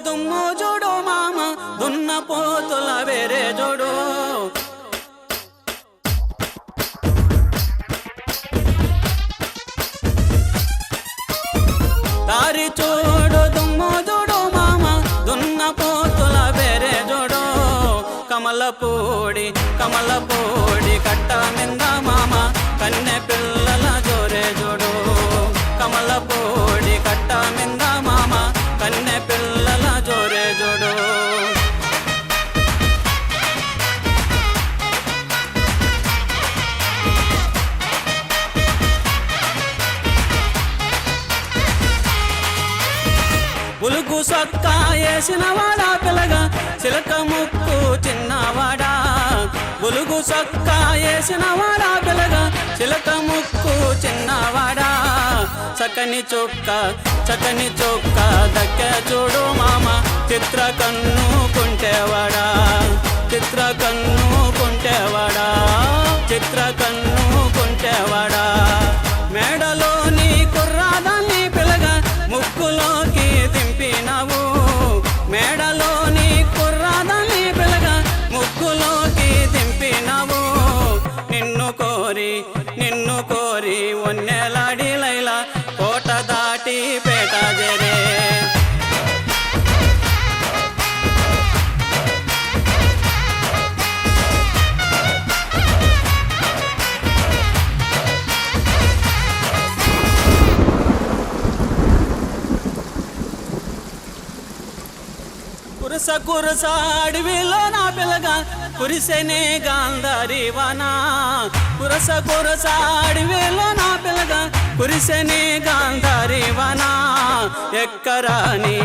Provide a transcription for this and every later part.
దుమ్ము చూడు మామ దున్న పోతుల వేరే చూడు దారి చూడు దుమ్ము చూడు మామ దున్న పోతుల వేరే చూడు కమలపూడి కట్ట మింద మామ కన్నె పిల్లల జోరే చూడు కమలపూడి కట్ట మింద మామ కన్నె పిల్లల జోరే చూడు బులుగు సొక్కా వేసినవాడా పిల్లగా చిలక ముక్కు చిన్నవాడా బులుగు సొక్కా వేసినవాడా పిల్లగా చిలక ముక్కు చిన్నవాడా చక్కని చొక్క దక్కే చూడు మామ చిత్ర కన్ను కుంటేవాడా చిత్ర కన్ను కుంటేవాడా మేడలోని కుర్రాదాన్ని పిల్లగా ముక్కులోకి దింపినవు మేడలోని కుర్రాదాన్ని పిల్లగా ముక్కులోకి దింపినవు నిన్ను కోరి ఒన్నెలాడి లైలా కోట దాటి పేట జరే కురస అడవిలో నా పిల్లగా కురిసెనే గాంధారి వానా కురస అడవిలో నా పిల్లగా కురిసెనే గాంధారి వానా ఎక్కరాని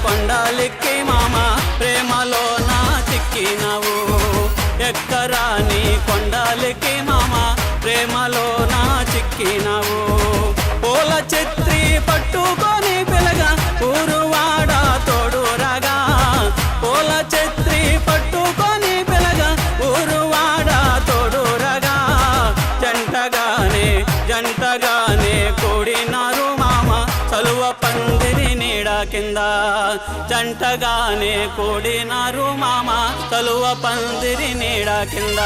కొండాలిక్కి మామ ప్రేమలో నా చిక్కినవు ఎక్కరాని కొండాలిక్కి మామ ప్రేమలో నా చిక్కినవు పూల చిత్రి పట్టుకొని పిల్లగా ఊరువాడ తోడురాగా పూల చిత్రి పట్టుకొని పిల్లగా ఊరువాడ తోడురాగా జంటగానే కూడినారు మామ చలువ పందిరి నీడ కింద జంటగానే కూడినారు మామ చలువ పందిరి నీడ కింద